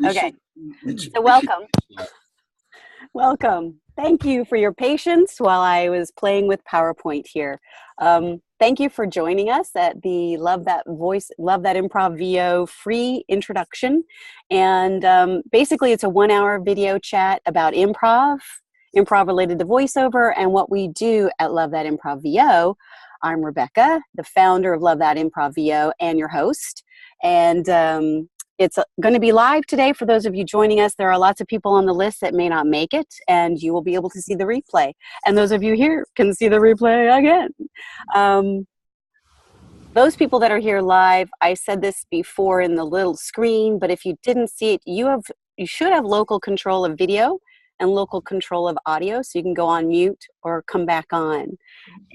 Okay, so welcome. Welcome. Thank you for your patience while I was playing with PowerPoint here. Thank you for joining us at the Love That Improv VO free introduction. And basically it's a 1-hour video chat about improv related to voiceover and what we do at Love That Improv VO. I'm Rebecca, the founder of Love That Improv VO and your host. And it's going to be live today for those of you joining us. There are lots of people on the list that may not make it, and you will be able to see the replay. And those of you here can see the replay again. Those people that are here live, I said this before in the little screen, but if you didn't see it, you should have local control of video and local control of audio, so you can go on mute or come back on.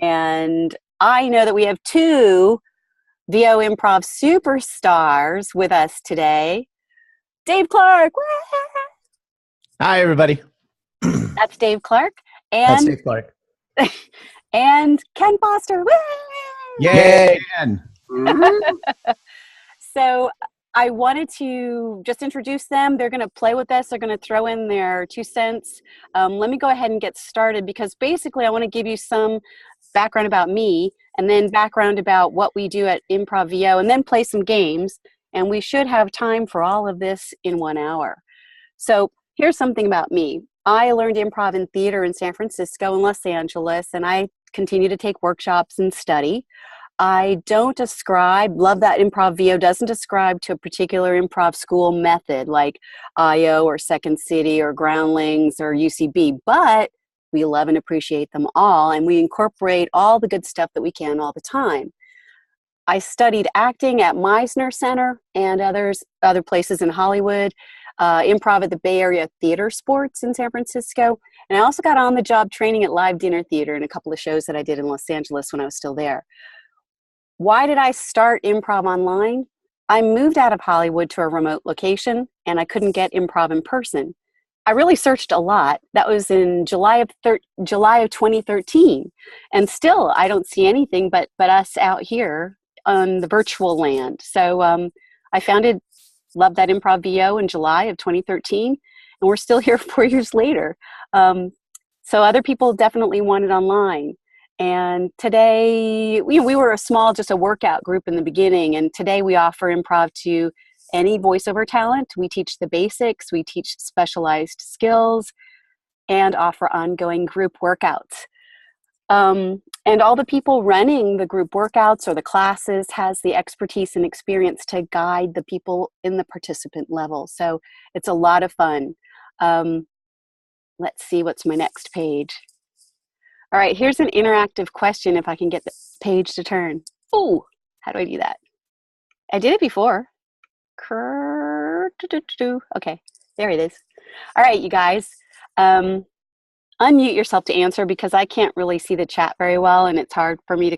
And I know that we have two VO Improv superstars with us today. Dave Clark. Hi, everybody. That's Dave Clark. And that's Dave Clark. And Ken Foster. Yay, Ken. So I wanted to just introduce them. They're going to play with us. They're going to throw in their 2 cents. Let me go ahead and get started because basically I want to give you some background about me and then background about what we do at Improv VO and then play some games. And we should have time for all of this in 1 hour. So here's something about me. I learned improv in theater in San Francisco and Los Angeles, and I continue to take workshops and study. I don't ascribe, Love That Improv VO doesn't ascribe to a particular improv school method like IO or Second City or Groundlings or UCB, but we love and appreciate them all, and we incorporate all the good stuff that we can all the time. I studied acting at Meisner Center and other places in Hollywood, improv at the Bay Area Theater Sports in San Francisco, and I also got on-the-job training at Live Dinner Theater in a couple of shows that I did in Los Angeles when I was still there. Why did I start improv online? I moved out of Hollywood to a remote location, and I couldn't get improv in person. I really searched a lot. That was in July of 2013. And still, I don't see anything but us out here on the virtual land. So I founded Love That Improv VO in July of 2013, and we're still here 4 years later. So other people definitely want it online. And today, we were just a workout group in the beginning, and today we offer improv to any voiceover talent. We teach the basics, we teach specialized skills, and offer ongoing group workouts. And all the people running the group workouts or the classes has the expertise and experience to guide the people in the participant level. So it's a lot of fun. Let's see, what's my next page? All right, here's an interactive question if I can get the page to turn. Oh, how do I do that? I did it before. Okay, there it is. All right, you guys, unmute yourself to answer because I can't really see the chat very well and it's hard for me to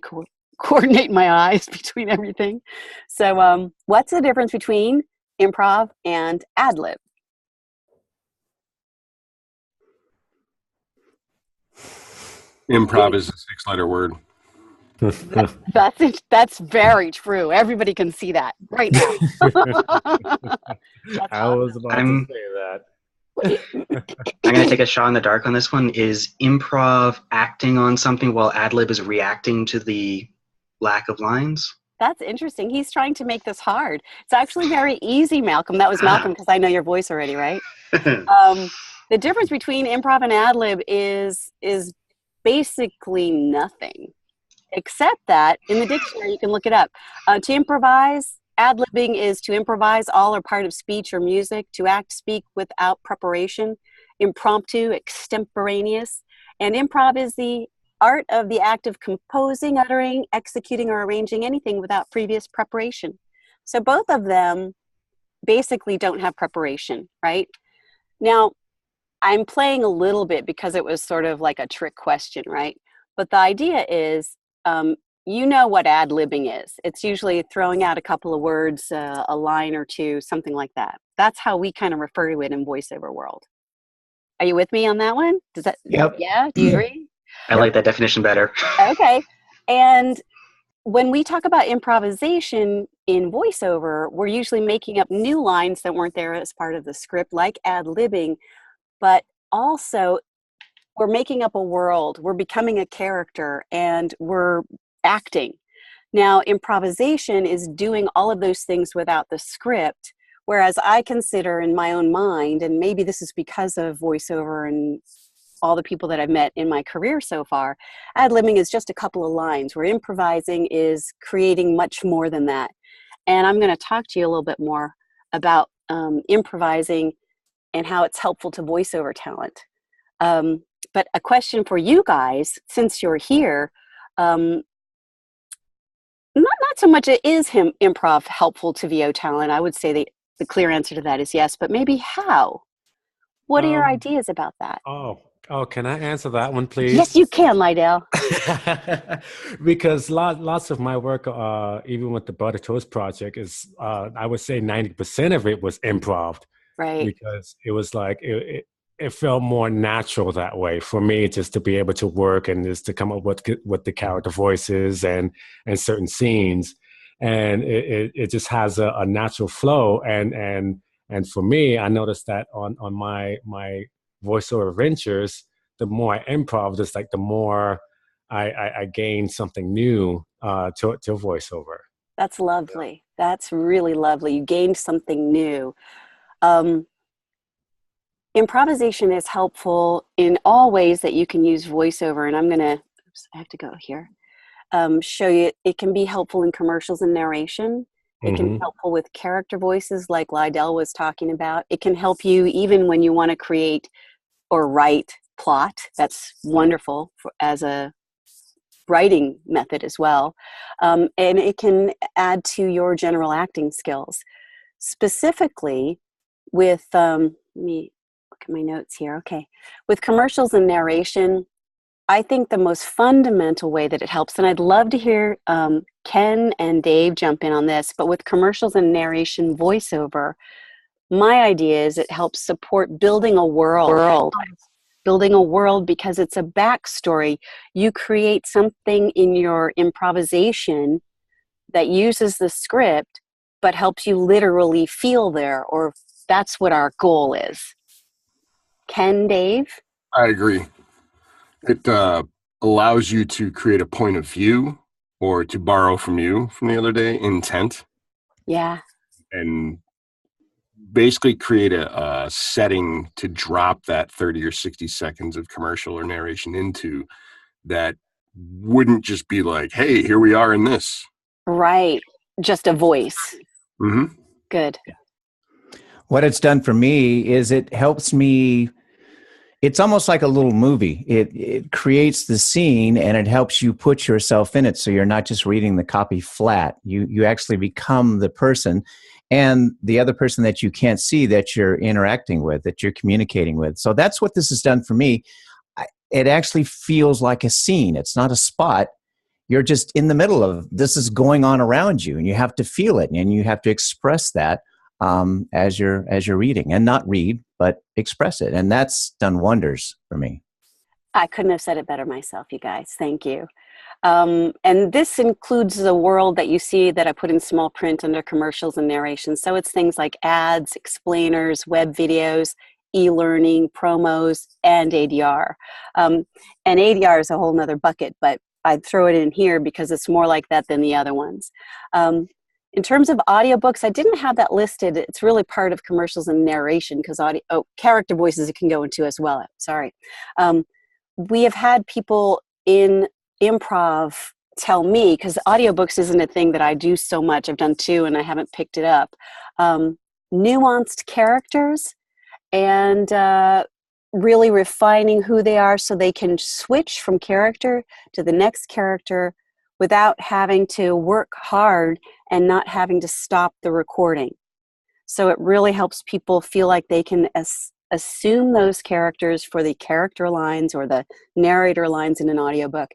coordinate my eyes between everything. So what's the difference between improv and ad-lib? Improv is a 6-letter word. That's very true. Everybody can see that right now. I was about to say that. I'm going to take a shot in the dark on this one. Is improv acting on something while ad-lib is reacting to the lack of lines? That's interesting. He's trying to make this hard. It's actually very easy, Malcolm. That was Malcolm because I know your voice already, right? The difference between improv and ad-lib is basically nothing. Except that in the dictionary, you can look it up. To improvise, ad-libbing is to improvise all or part of speech or music, to act, speak without preparation, impromptu, extemporaneous. And improv is the art of the act of composing, uttering, executing, or arranging anything without previous preparation. So both of them basically don't have preparation, right? Now, I'm playing a little bit because it was sort of like a trick question, right? But the idea is, you know what ad-libbing is. It's usually throwing out a couple of words, a line or two, something like that. That's how we kind of refer to it in voiceover world. Are you with me on that one? Does that? Yep. Yeah. Do you agree? I like that definition better. Okay. And when we talk about improvisation, in voiceover, we're usually making up new lines that weren't there as part of the script, like ad-libbing, but also we're making up a world, we're becoming a character, and we're acting. Now, improvisation is doing all of those things without the script, whereas I consider in my own mind, and maybe this is because of voiceover and all the people that I've met in my career so far, ad-libbing is just a couple of lines, where improvising is creating much more than that. And I'm going to talk to you a little bit more about improvising and how it's helpful to voiceover talent. But a question for you guys, since you're here, not so much is improv helpful to VO talent. I would say the clear answer to that is yes, but maybe how? What are your ideas about that? Can I answer that one, please? Yes, you can, Lydell. Because lots of my work, even with the Butter Toast project, is I would say 90% of it was improv. Right. Because it was like it felt more natural that way for me, just to be able to work and just to come up with the character voices and certain scenes, and it just has a natural flow. And for me, I noticed that on my voiceover ventures, the more I improv, just like the more I gain something new to voiceover. That's lovely. That's really lovely. You gained something new. Improvisation is helpful in all ways that you can use voiceover, and I'm gonna, I have to go here, show you. It can be helpful in commercials and narration. It can be helpful with character voices like Lydell was talking about. It can help you even when you want to create or write plot. That's wonderful as a writing method as well. And it can add to your general acting skills. Specifically with, let me look at my notes here. Okay. With commercials and narration, I think the most fundamental way that it helps, and I'd love to hear Ken and Dave jump in on this, but with commercials and narration voiceover, my idea is it helps support building a world. Building a world because it's a backstory. You create something in your improvisation that uses the script, but helps you literally feel there, or that's what our goal is. Ken, Dave? I agree. It allows you to create a point of view, or to borrow from you from the other day, intent. Yeah. And basically create a setting to drop that 30 or 60 seconds of commercial or narration into, that wouldn't just be like, hey, here we are in this. Right. Just a voice. Mm-hmm. Good. What it's done for me is it helps me. It's almost like a little movie. It creates the scene and it helps you put yourself in it. So you're not just reading the copy flat. You actually become the person and the other person that you can't see, that you're interacting with, that you're communicating with. So that's what this has done for me. It actually feels like a scene. It's not a spot. You're just in the middle of this is going on around you, and you have to feel it, and you have to express that as you're reading, and not read, but express it. And that's done wonders for me. I couldn't have said it better myself, you guys. Thank you. And this includes the world that you see that I put in small print under commercials and narration. So it's things like ads, explainers, web videos, e-learning, promos, and ADR. And ADR is a whole nother bucket, but I'd throw it in here because it's more like that than the other ones. In terms of audiobooks, I didn't have that listed. It's really part of commercials and narration because character voices it can go into as well. Sorry. We have had people in improv tell me, because audiobooks isn't a thing that I do so much. I've done 2 and I haven't picked it up. Nuanced characters and really refining who they are so they can switch from character to the next character without having to work hard and not having to stop the recording. So it really helps people feel like they can assume those characters for the character lines or the narrator lines in an audiobook.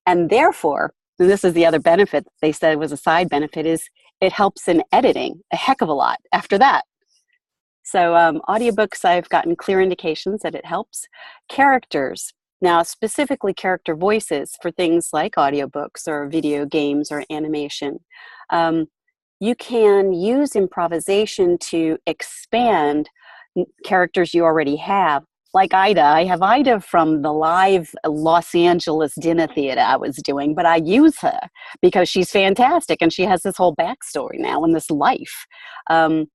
And therefore, and this is the other benefit they said was a side benefit, is it helps in editing a heck of a lot after that. So audiobooks, I've gotten clear indications that it helps. Characters, now specifically character voices for things like audiobooks or video games or animation. you can use improvisation to expand characters you already have. Like Ida, I have Ida from the live Los Angeles dinner theater I was doing, but I use her because she's fantastic and she has this whole backstory now in this life. And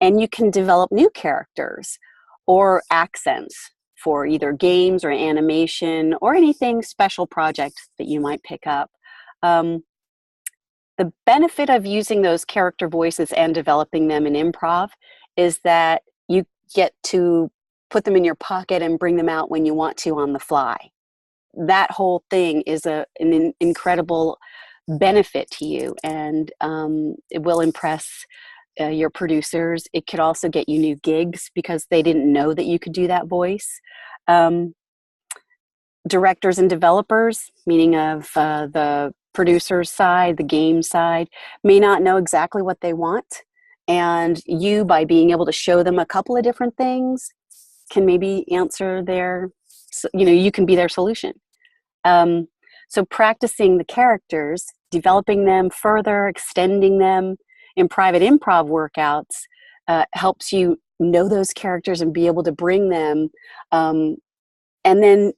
you can develop new characters or accents for either games or animation or anything special project that you might pick up. The benefit of using those character voices and developing them in improv is that you get to put them in your pocket and bring them out when you want to on the fly. That whole thing is an incredible benefit to you, and it will impress your producers. It could also get you new gigs because they didn't know that you could do that voice. Directors and developers, meaning of the producer's side, the game side, may not know exactly what they want. And you, by being able to show them a couple of different things, can maybe answer their, you can be their solution. So practicing the characters, developing them further, extending them in private improv workouts helps you know those characters and be able to bring them and then,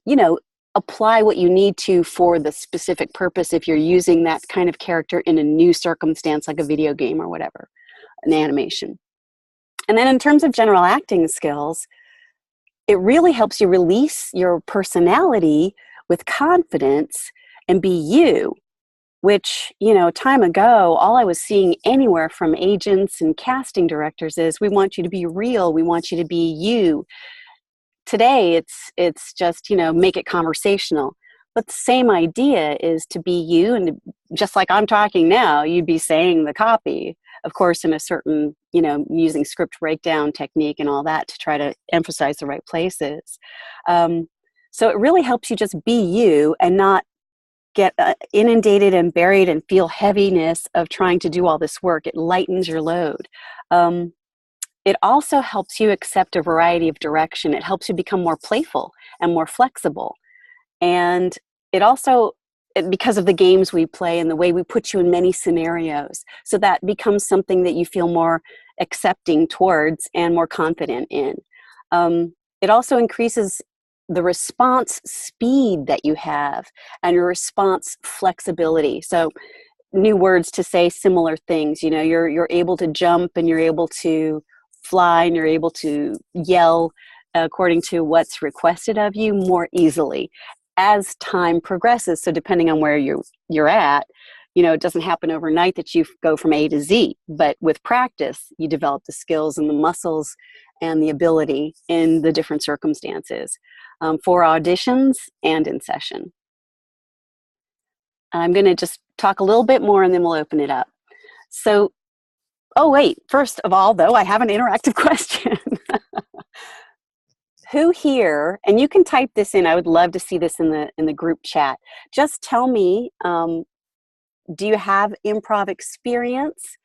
apply what you need to for the specific purpose if you're using that kind of character in a new circumstance like a video game or whatever, an animation. And then in terms of general acting skills, it really helps you release your personality with confidence and be you, which, time ago, all I was seeing anywhere from agents and casting directors is, we want you to be real, we want you to be you. Today, it's just, make it conversational. But the same idea is to be you, and just like I'm talking now, you'd be saying the copy, of course, in a certain, using script breakdown technique and all that to try to emphasize the right places. So it really helps you just be you and not get inundated and buried and feel heaviness of trying to do all this work. It lightens your load. It also helps you accept a variety of direction. It helps you become more playful and more flexible. And it also, because of the games we play and the way we put you in many scenarios, so that becomes something that you feel more accepting towards and more confident in. It also increases the response speed that you have and your response flexibility. So new words to say similar things, you're able to jump and you're able to fly and you're able to yell according to what's requested of you more easily as time progresses. So depending on where you're at, it doesn't happen overnight that you go from A to Z, but with practice, you develop the skills and the muscles and the ability in the different circumstances for auditions and in session. I'm going to just talk a little bit more and then we'll open it up. So, first of all, though, I have an interactive question. Who here, and you can type this in, I would love to see this in the group chat. Just tell me, do you have improv experience?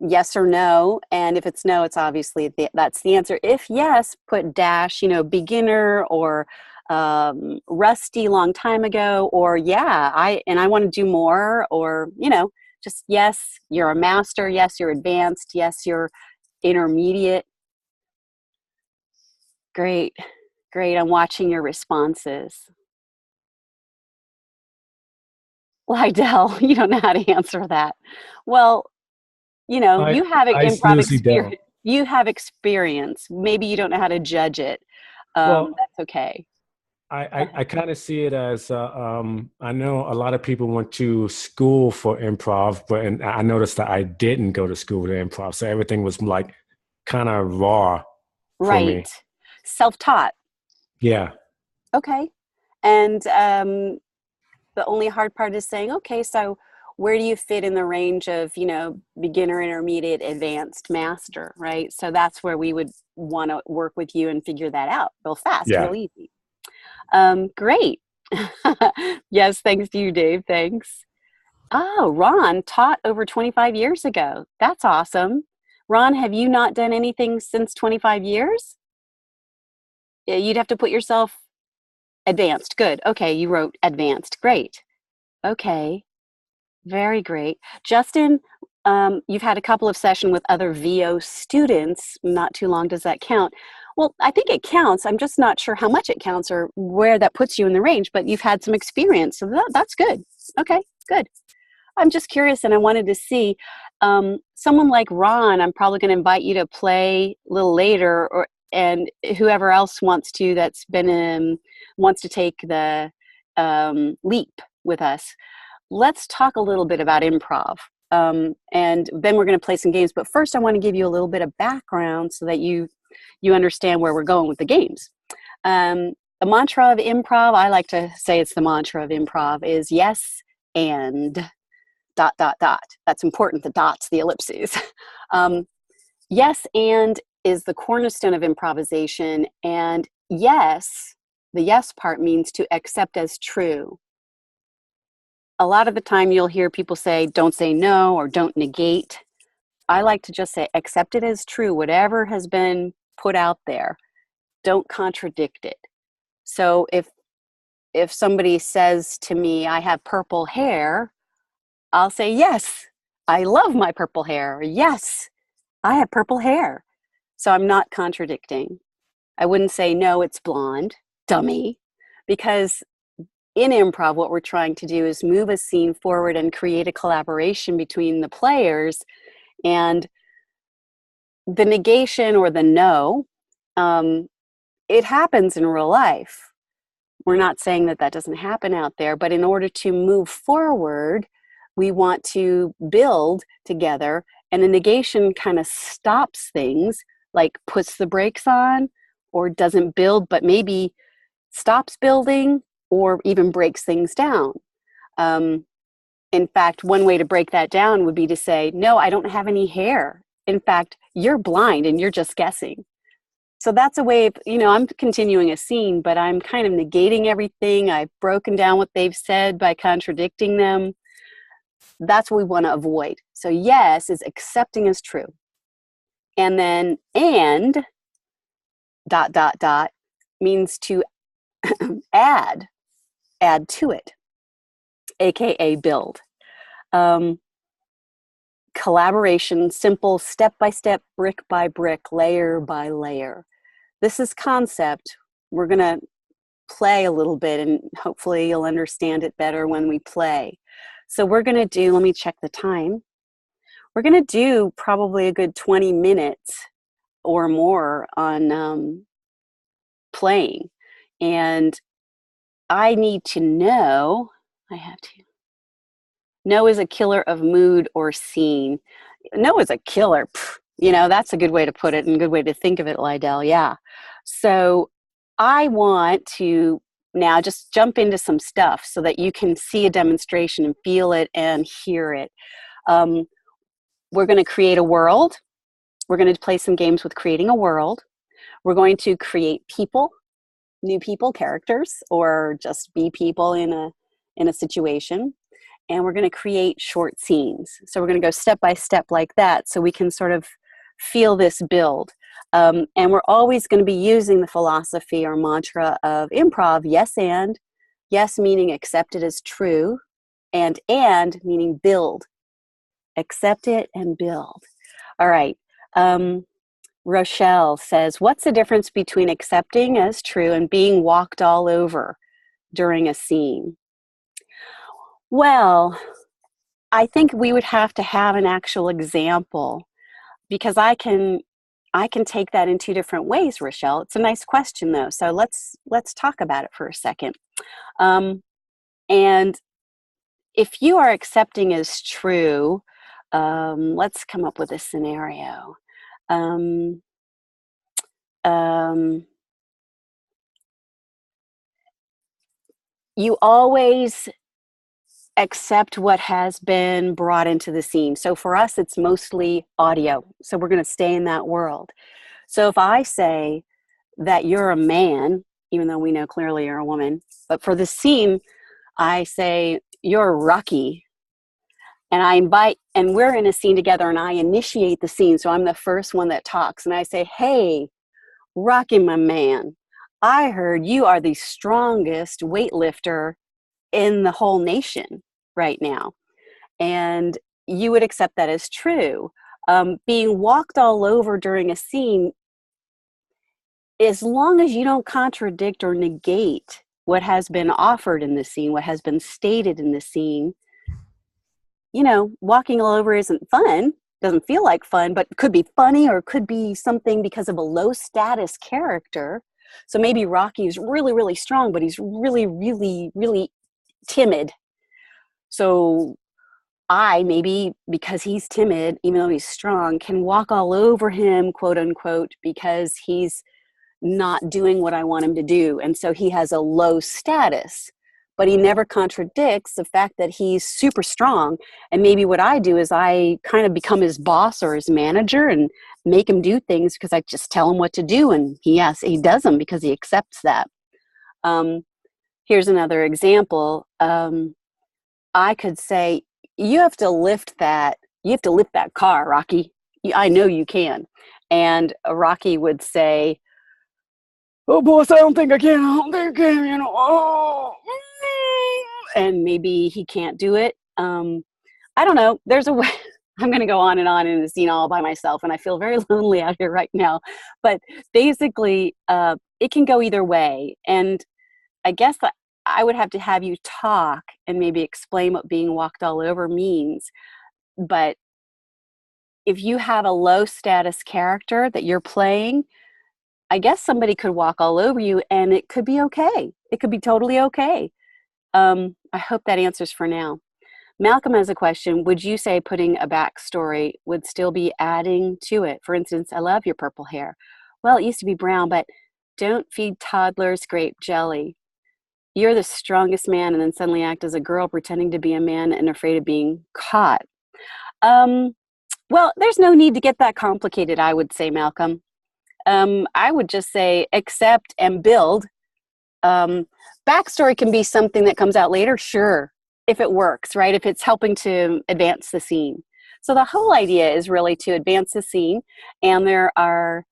Yes or no, and if it's no, it's obviously that's the answer. If yes, put dash, beginner or rusty, long time ago, or yeah, I want to do more, or just yes, you're a master, yes, you're advanced, yes, you're intermediate. Great, I'm watching your responses. Lydell, you don't know how to answer that. Well, you have improv experience. You have experience. Maybe you don't know how to judge it. That's okay. I kind of see it as, I know a lot of people went to school for improv, and I noticed that I didn't go to school to improv. So everything was like kind of raw for me. Self-taught. Yeah. Okay. And the only hard part is saying, okay, so where do you fit in the range of, beginner, intermediate, advanced, master, right? So that's where we would want to work with you and figure that out real fast, real easy. Great. Yes, thanks to you, Dave. Thanks. Oh, Ron taught over 25 years ago. That's awesome. Ron, have you not done anything since 25 years? Yeah, you'd have to put yourself advanced. Good. Okay, you wrote advanced. Great. Okay. Very great. Justin, you've had a couple of sessions with other VO students not too long. Does that count? Well, I think it counts. I'm just not sure how much it counts or where that puts you in the range, but you've had some experience, so that's good. Okay, good. I'm just curious, and I wanted to see someone like Ron. I'm probably going to invite you to play a little later, and whoever else wants to that's been wants to take the leap with us. Let's talk a little bit about improv, and then we're going to play some games. But first, I want to give you a little bit of background so that you understand where we're going with the games. The mantra of improv, I like to say it's the mantra of improv, is yes and ... That's important, the dots, the ellipses. Yes and is the cornerstone of improvisation, and yes, the yes part means to accept as true. A lot of the time you'll hear people say, don't say no or don't negate. I like to just say, accept it as true, whatever has been put out there. Don't contradict it. So if somebody says to me, I have purple hair, I'll say, yes, I love my purple hair. Yes, I have purple hair. So I'm not contradicting. I wouldn't say, no, it's blonde, dummy, because in improv, what we're trying to do is move a scene forward and create a collaboration between the players. And the negation or the no, it happens in real life. We're not saying that doesn't happen out there, but in order to move forward, we want to build together, and the negation kind of stops things, like puts the brakes on, or doesn't build, but maybe stops building, or even breaks things down. In fact, one way to break that down would be to say, no, I don't have any hair. In fact, you're blind and you're just guessing. So that's a way of, I'm continuing a scene, but I'm kind of negating everything. I've broken down what they've said by contradicting them. That's what we want to avoid. So yes is accepting as true. And then and ... means to add to it, aka build. Collaboration, simple, step by step, brick by brick, layer by layer. This is concept. We're going to play a little bit, and hopefully you'll understand it better when we play. So we're going to do, let me check the time. We're going to do probably a good 20 minutes or more on playing. And I need to know, no is a killer of mood or scene. No is a killer. That's a good way to put it and a good way to think of it, Lydell. Yeah. So I want to now just jump into some stuff so that you can see a demonstration and feel it and hear it. We're going to create a world. We're going to play some games with creating a world. We're going to create people, new people, characters, or just be people in a situation. And we're going to create short scenes. So we're going to go step by step like that so we can sort of feel this build. And we're always going to be using the philosophy or mantra of improv, yes and. Yes meaning accept it as true, and meaning build. Accept it and build. All right. Rochelle says, what's the difference between accepting as true and being walked all over during a scene? Well, I think we would have to have an actual example, because I can take that in two different ways, Rochelle. It's a nice question, though. So let's talk about it for a second. And if you are accepting as true, let's come up with a scenario. You always accept what has been brought into the scene. So for us, it's mostly audio. So we're going to stay in that world. So if I say that you're a man, even though we know clearly you're a woman, but for the scene, I say you're Rocky, and I invite, and we're in a scene together, and I initiate the scene. So I'm the first one that talks, and I say, hey, Rocky, my man, I heard you are the strongest weightlifter in the whole nation right now. and you would accept that as true. Being walked all over during a scene, as long as you don't contradict or negate what has been offered in the scene, what has been stated in the scene, walking all over isn't fun. Doesn't feel like fun, but could be funny, or could be something because of a low status character. So maybe Rocky is really, really strong, but he's really, really, really timid. So I, maybe because he's timid, even though he's strong, can walk all over him, quote unquote, because he's not doing what I want him to do. And so he has a low status, but he never contradicts the fact that he's super strong. And maybe what I do is I kind of become his boss or his manager and make him do things because I just tell him what to do. And he does them because he accepts that. Here's another example. I could say, you have to lift that car, Rocky. I know you can. And Rocky would say, oh, boss, I don't think I can. And maybe he can't do it. I don't know. There's a way. I'm going to go on and in the scene all by myself, and I feel very lonely out here right now. But basically, it can go either way. And I guess I would have to have you talk and maybe explain what being walked all over means. But if you have a low status character that you're playing, I guess somebody could walk all over you and it could be okay. It could be totally okay. I hope that answers for now. Malcolm has a question. Would you say putting a backstory would still be adding to it? For instance, I love your purple hair. Well, it used to be brown, but don't feed toddlers grape jelly. You're the strongest man and then suddenly act as a girl pretending to be a man and afraid of being caught. Well, there's no need to get that complicated, I would say, Malcolm. I would just say accept and build. Backstory can be something that comes out later, sure, if it works, right? If it's helping to advance the scene. So the whole idea is really to advance the scene, and there are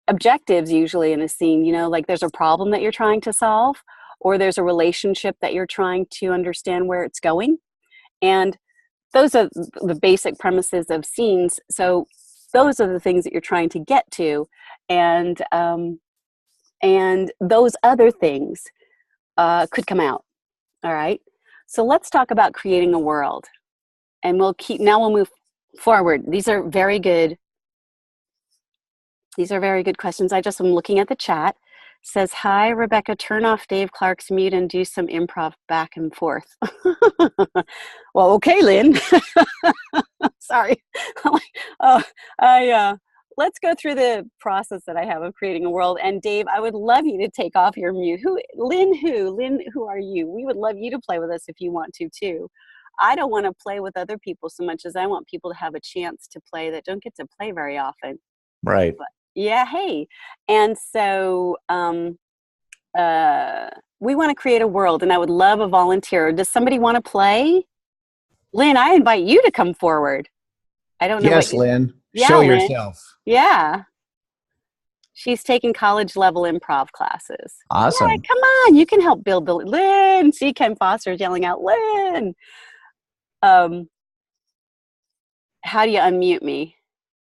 objectives usually in a scene, like there's a problem that you're trying to solve, or there's a relationship that you're trying to understand where it's going. And those are the basic premises of scenes. So those are the things that you're trying to get to. And those other things could come out. All right. So let's talk about creating a world. And we'll move forward. These are very good questions. I just am looking at the chat. Says, hi, Rebecca, turn off Dave Clark's mute and do some improv back and forth. Well, okay, Lynn. Sorry. Let's go through the process that I have of creating a world. And Dave, I would love you to take off your mute. Lynn, who are you? We would love you to play with us if you want to, too. I don't want to play with other people so much as I want people to have a chance to play that don't get to play very often. Right. But, yeah, hey. And so we want to create a world, and I would love a volunteer. Does somebody want to play? Lynn, I invite you to come forward. I don't know. Yes, Lynn. Yeah, show Lynn. yourself. Yeah. She's taking college level improv classes. Awesome. Yeah, come on. You can help build the Lynn. See, Ken Foster's yelling out, Lynn. How do you unmute me?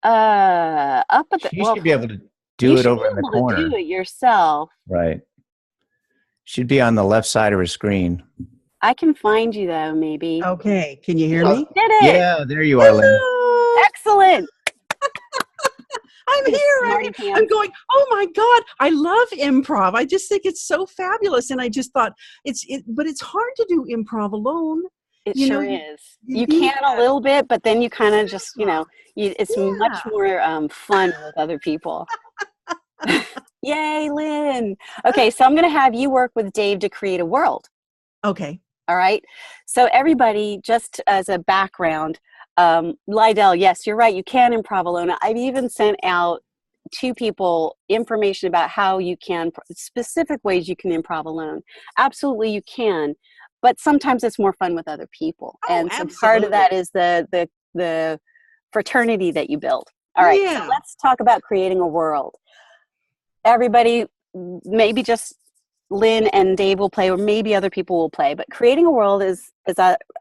Up at the. You should be able to do it over in the corner. Do it yourself. Right. Should be on the left side of her screen. I can find you though, maybe. Okay. Can you hear me? Did it? Yeah, there you are, Lynn. Excellent. I'm here. I'm going, oh my God, I love improv. I just think it's so fabulous. And I just thought but it's hard to do improv alone. It sure is. You can a little bit, but then you kind of just, it's much more fun with other people. Yay, Lynn. Okay, so I'm going to have you work with Dave to create a world. Okay. All right. So everybody, just as a background, Lydell, yes, you're right. You can improv alone. I've even sent out to people information about how you can, specific ways you can improv alone. Absolutely, you can. But sometimes it's more fun with other people. Oh, and so absolutely. part of that is the fraternity that you build. All right, Yeah. So let's talk about creating a world. Everybody, maybe just Lynn and Dave will play, or maybe other people will play. But creating a world is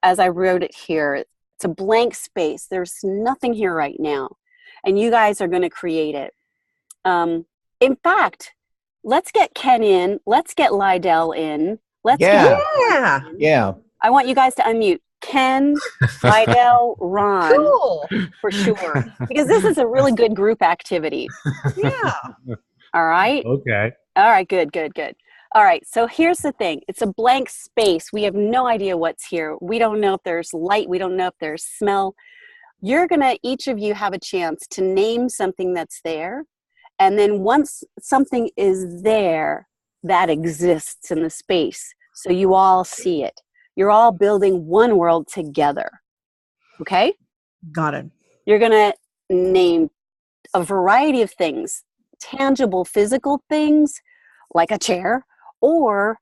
as I wrote it here, it's a blank space. There's nothing here right now. And you guys are going to create it. In fact, let's get Ken in. Let's get Lydell in. Yeah. I want you guys to unmute. Ken, Lydell, Ron. Cool. For sure. Because this is a really good group activity. Yeah. All right? Okay. All right, good. All right, so here's the thing. It's a blank space. We have no idea what's here. We don't know if there's light. We don't know if there's smell. Each of you have a chance to name something that's there. And then once something is there, that exists in the space. So you all see it. You're all building one world together. Okay? Got it. You're going to name a variety of things, tangible physical things like a chair, and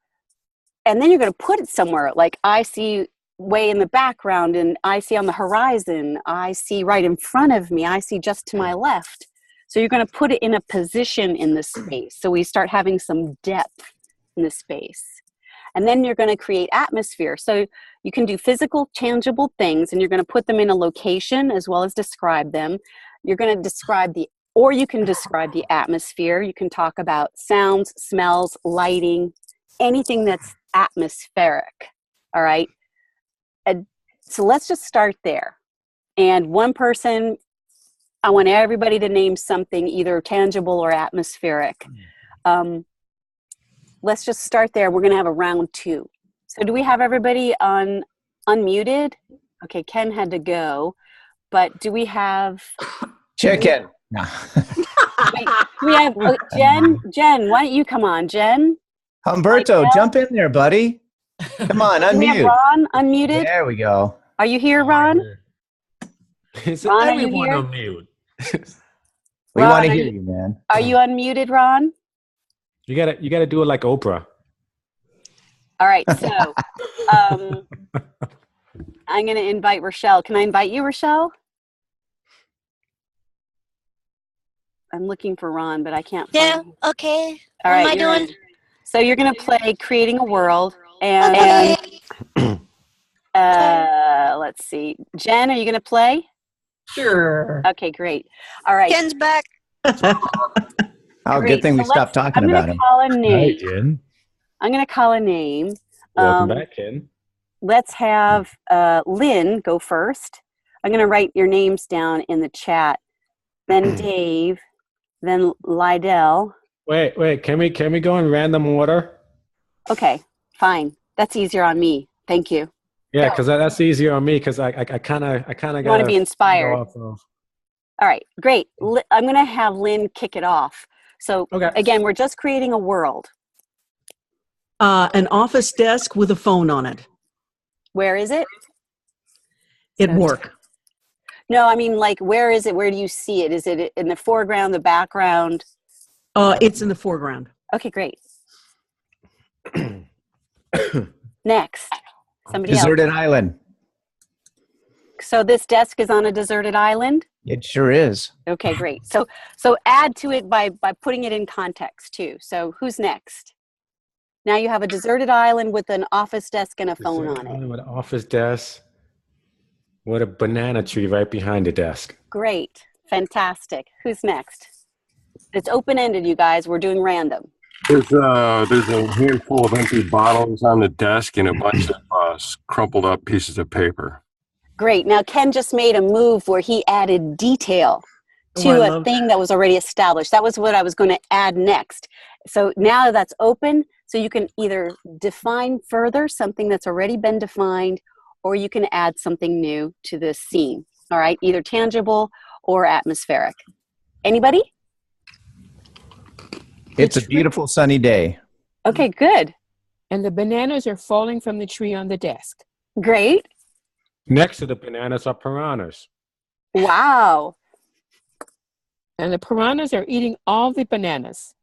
then you're going to put it somewhere. Like I see way in the background, and I see on the horizon, I see right in front of me, I see just to my left. So you're going to put it in a position in the space. So we start having some depth in the space. And then you're going to create atmosphere. So you can do physical, tangible things, and you're going to put them in a location as well as describe them. You're going to describe you can describe the atmosphere. You can talk about sounds, smells, lighting, anything that's atmospheric. All right. So let's just start there. And one person, I want everybody to name something either tangible or atmospheric. Let's just start there. We're going to have a round 2. So do we have everybody unmuted? Okay, Ken had to go, but do we have... Chicken. No. Wait, we have Jen, why don't you come on, Jen? Humberto, jump in there, buddy. Come on, unmute. We have Ron unmuted. There we go. Are you here, Ron? Ron, everyone are on mute. We want to hear you, man. Are you unmuted, Ron? You gotta do it like Oprah. All right, so I'm going to invite Rochelle. Can I invite you, Rochelle? I'm looking for Ron, but I can't find him. Okay. All right, what am I doing? So you're going to play Creating a World, and let's see. Jen, are you going to play? Sure. Okay, great. All right. Ken's back. Oh, good thing we stopped talking about him. Call a name. Hi, Jen. I'm going to call a name. Welcome back, Ken. Let's have Lynn go first. I'm going to write your names down in the chat. Then Dave. Then Lydell. Wait. Can we go in random order? Okay, fine. That's easier on me. Thank you. Yeah, because that's easier on me. Because I kind of want to be inspired. All right, great. I'm going to have Lynn kick it off. So again, we're just creating a world. An office desk with a phone on it. Where is it? At work. No, I mean, like, where is it? Where do you see it? Is it in the foreground, the background? It's in the foreground. Okay, great. Next. Somebody Deserted else. island. So this desk is on a deserted island? It sure is. Okay, great. So add to it by putting it in context too. So who's next? Now you have a deserted island with an office desk and a phone on it. With an office desk. With a banana tree right behind the desk. Great. Fantastic. Who's next? It's open-ended, you guys. We're doing random. There's a handful of empty bottles on the desk and a bunch of crumpled up pieces of paper. Great. Now Ken just made a move where he added detail to a thing that was already established. That was what I was going to add next. So now that's open, so you can either define further something that's already been defined, or you can add something new to the scene. All right, either tangible or atmospheric. Anybody? It's a beautiful sunny day. Okay, good. And the bananas are falling from the tree on the desk. Great. Next to the bananas are piranhas. Wow. And the piranhas are eating all the bananas.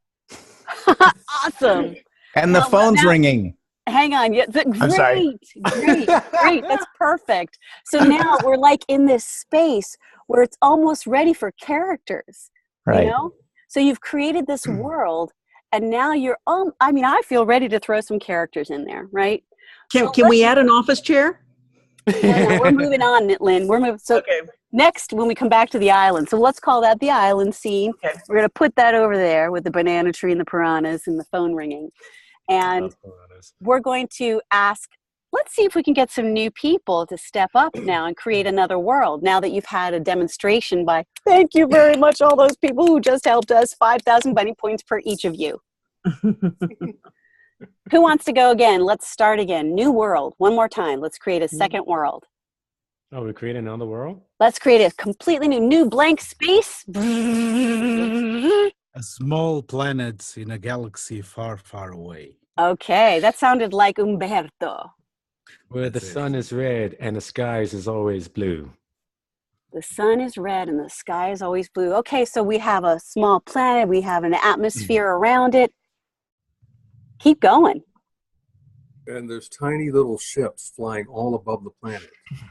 Awesome. And the phone's ringing. Hang on. Yeah, I'm sorry. Great. That's perfect. So now we're like in this space where it's almost ready for characters. Right. You know? So you've created this world, And now you're, I mean, I feel ready to throw some characters in there, right? Can we add an office chair? No, we're moving on, Lynn. We're moving. So Okay. next, when we come back to the island, so let's call that the island scene. Okay. We're going to put that over there with the banana tree and the piranhas and the phone ringing. And we're going to ask, let's see if we can get some new people to step up now and create another world. Now that you've had a demonstration by, thank you very much, all those people who just helped us, 5,000 bunny points per each of you. Who wants to go again? Let's start again. New world. One more time. Let's create a second world. Oh, we create another world? Let's create a completely new blank space. A small planet in a galaxy far, far away. Okay, that sounded like Umberto. Where the sun is red and the skies is always blue. The sun is red and the sky is always blue. Okay, so we have a small planet. We have an atmosphere around it. Keep going. And there's tiny little ships flying all above the planet.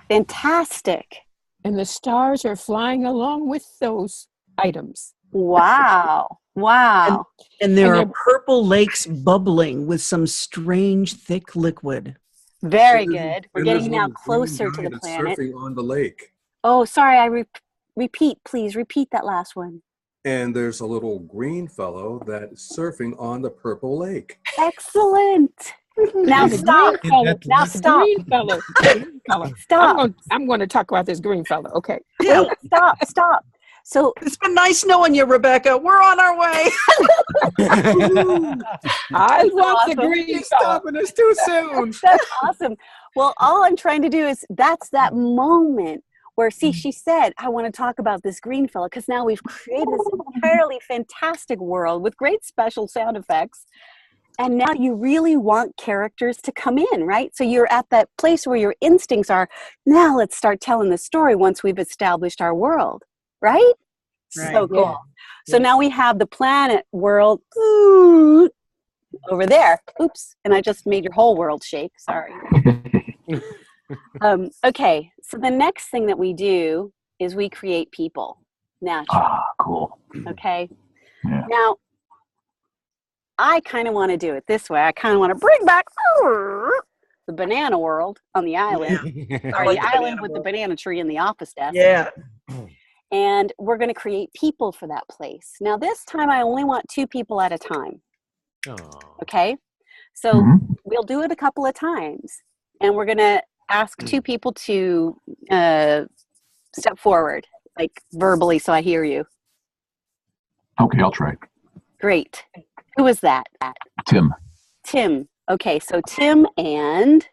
Fantastic. And the stars are flying along with those items. Wow. Wow. And there are purple lakes bubbling with some strange thick liquid. Very good. We're getting now closer to the that's planet. surfing on the lake. Oh, sorry. I repeat. Please repeat that last one. And there's a little green fellow that's surfing on the purple lake. Excellent. Now stop. Now stop. Green fellow. Green fellow. Stop. I'm going to talk about this green fellow. Okay. Yeah. Stop. So it's been nice knowing you, Rebecca. We're on our way. I love the green He's fellow. stopping us too soon. that's awesome. Well, all I'm trying to do is that's that moment where, see, she said, I want to talk about this green fella because now we've created this entirely fantastic world with great special sound effects. And now you really want characters to come in, right? So you're at that place where your instincts are, now let's start telling the story once we've established our world, right? So cool. Yeah. So now we have the planet world over there. Oops. And I just made your whole world shake. Sorry. Okay. So the next thing that we do is we create people naturally. Cool. Okay. Yeah. Now, I kind of want to do it this way. I kind of want to bring back the banana world on the island. Or the island with the banana tree in the office desk. Yeah. And we're going to create people for that place. Now, this time I only want 2 people at a time. Okay? So we'll do it a couple of times. And we're going to ask 2 people to step forward, like verbally, so I hear you. Okay, I'll try. Great. Who was that? Tim. Tim. Okay, so Tim and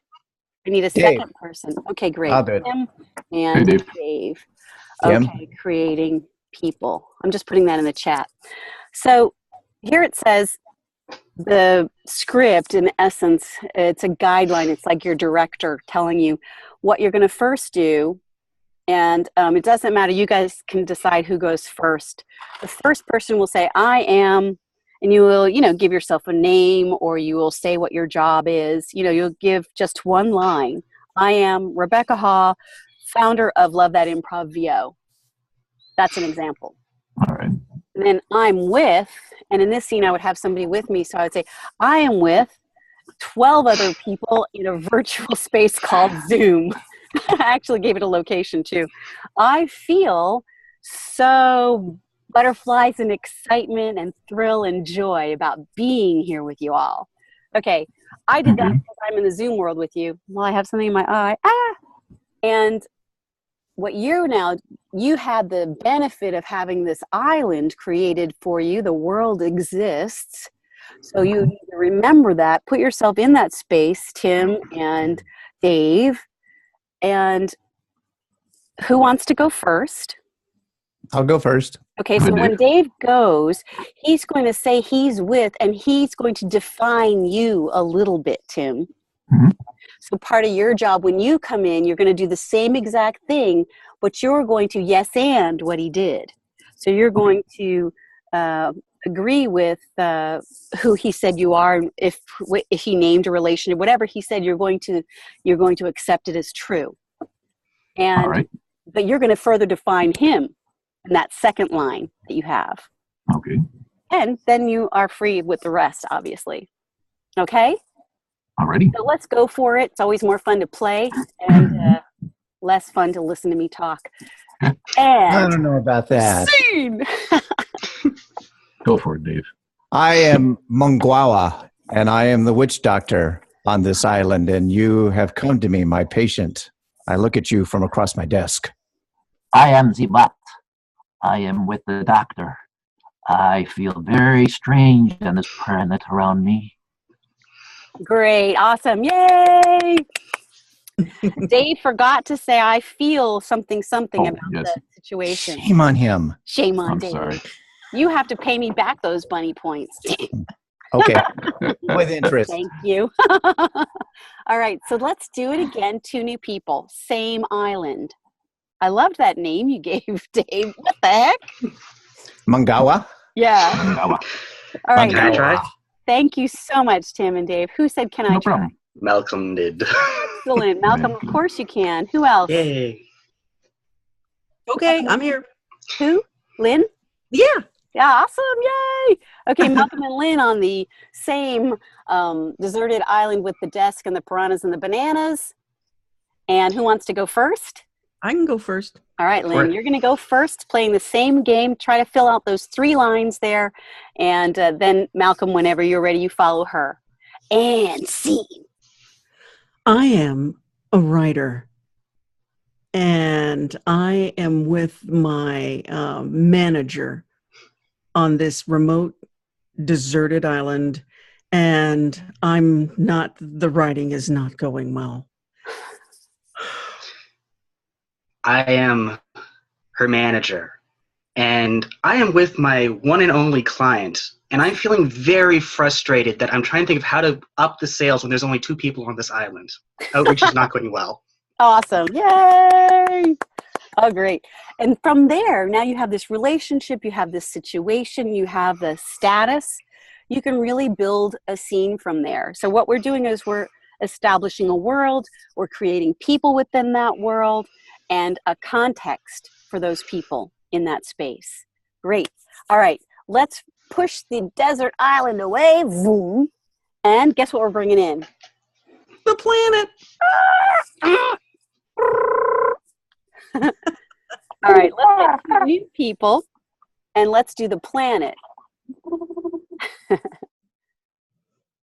I need a second person. Okay, great. I'll do it. Tim and Hey, Dave. Dave. Tim. Okay, creating people. I'm just putting that in the chat. So here it says the script, in essence, it's a guideline. It's like your director telling you what you're going to first do. And it doesn't matter. You guys can decide who goes first. The first person will say, I am, and you will, give yourself a name, or you will say what your job is. You'll give just one line. I am Rebecca Haugh, founder of LoveThatImproVO. That's an example. All right. And then I'm with, and in this scene I would have somebody with me, so I would say, I am with 12 other people in a virtual space called Zoom. I actually gave it a location too. I feel so butterflies and excitement and thrill and joy about being here with you all. Okay, I did that because I'm in the Zoom world with you. Well, I have something in my eye. And what you had the benefit of having this island created for you. The world exists. So you need to remember that. Put yourself in that space, Tim and Dave. And who wants to go first? I'll go first. Okay, so when Dave goes, he's going to say he's with, and he's going to define you a little bit, Tim. So part of your job when you come in, you're going to do the same exact thing, but you're going to yes and what he did. So you're going to agree with who he said you are. If he named a relationship, whatever he said, you're going to accept it as true. And but you're going to further define him in that second line that you have. Okay. And then you are free with the rest, obviously. Okay? Alrighty. So let's go for it. It's always more fun to play and less fun to listen to me talk. I And don't know about that. scene! Go for it, Dave. I am Mungwawa, and I am the witch doctor on this island, and you have come to me, my patient. I look at you from across my desk. I am Zibat. I am with the doctor. I feel very strange on this planet around me. Great, awesome, yay! Dave forgot to say I feel something about yes. the situation. Shame on him. Shame on I'm Dave. sorry. You have to pay me back those bunny points. Okay, with interest. Thank you. All right, so let's do it again. 2 new people, same island. I loved that name you gave, Dave. What the heck? Mungawa? Yeah. Mungawa. All right. Can I try? Thank you so much, Tim and Dave. Who said, can I No try? problem. Malcolm did. Excellent. Malcolm, of course you can. Who else? Yay. Okay, I'm here. Who? Lynn? Yeah. Yeah, awesome. Yay. Okay, Malcolm and Lynn on the same deserted island with the desk and the piranhas and the bananas. And who wants to go first? I can go first. All right, Lynn, you're going to go first, playing the same game. Try to fill out those 3 lines there. And then, Malcolm, whenever you're ready, you follow her. And scene. I am a writer, and I am with my manager on this remote, deserted island, and the writing is not going well. I am her manager, and I am with my one and only client, and I'm feeling very frustrated that I'm trying to think of how to up the sales when there's only 2 people on this island. Outreach is not going well. Awesome. Yay. Oh, great. And from there, now you have this relationship, you have this situation, you have the status. You can really build a scene from there. So what we're doing is we're establishing a world, we're creating people within that world, and a context for those people in that space. Great. All right, let's push the desert island away. Vroom. And guess what we're bringing in? The planet. All right, let's get 2 new people, and let's do the planet.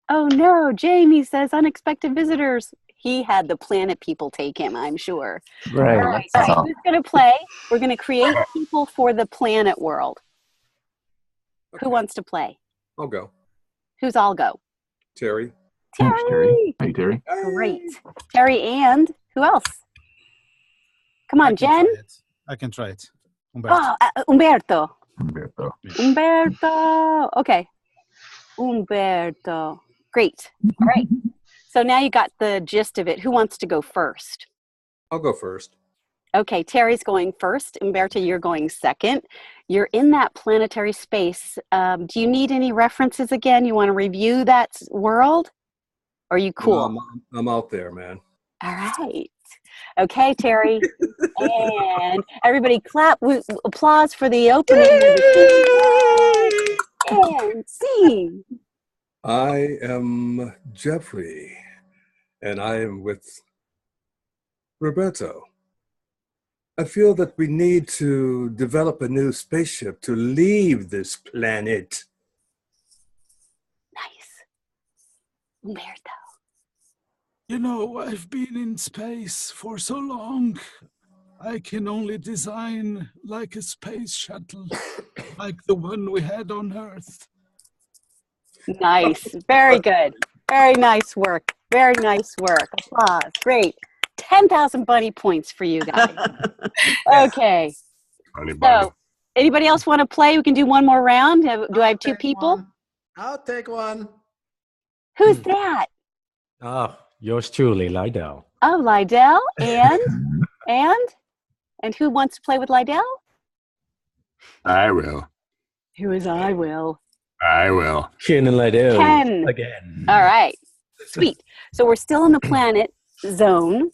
Oh no, Jamie says unexpected visitors. He had the planet people take him, I'm sure. Right. All right, so who's going to play? We're going to create people for the planet world. Okay. Who wants to play? I'll go. Who's all go? Terry. Thanks, Terry. Hey, Terry. Great. Terry and who else? Come on, Jen. I can try it. Umberto. Oh, Umberto. Umberto. Umberto. Okay. Umberto. Great. All right. So now you got the gist of it. Who wants to go first? I'll go first. Okay, Terry's going first. Umberto, you're going second. You're in that planetary space. Do you need any references again? You want to review that world? Or are you cool? No, I'm out there, man. All right. Okay, Terry. And everybody clap. Applause for the opening of the scene. And scene. I am Jeffrey, and I am with Roberto. I feel that we need to develop a new spaceship to leave this planet. Nice. Umberto. You know, I've been in space for so long. I can only design like a space shuttle, like the one we had on Earth. Nice. Very good. Very nice work. Very nice work. Applause. Great. 10,000 bunny points for you guys. Okay. So, anybody else want to play? We can do one more round. Do I have 2 people? I'll take one. Who's that? Oh, yours truly, Lydell. Oh, Lydell. And who wants to play with Lydell? I will. Who is I will? I will. Ken and Lydell. Ken. Again. All right. Sweet. So we're still in the planet zone.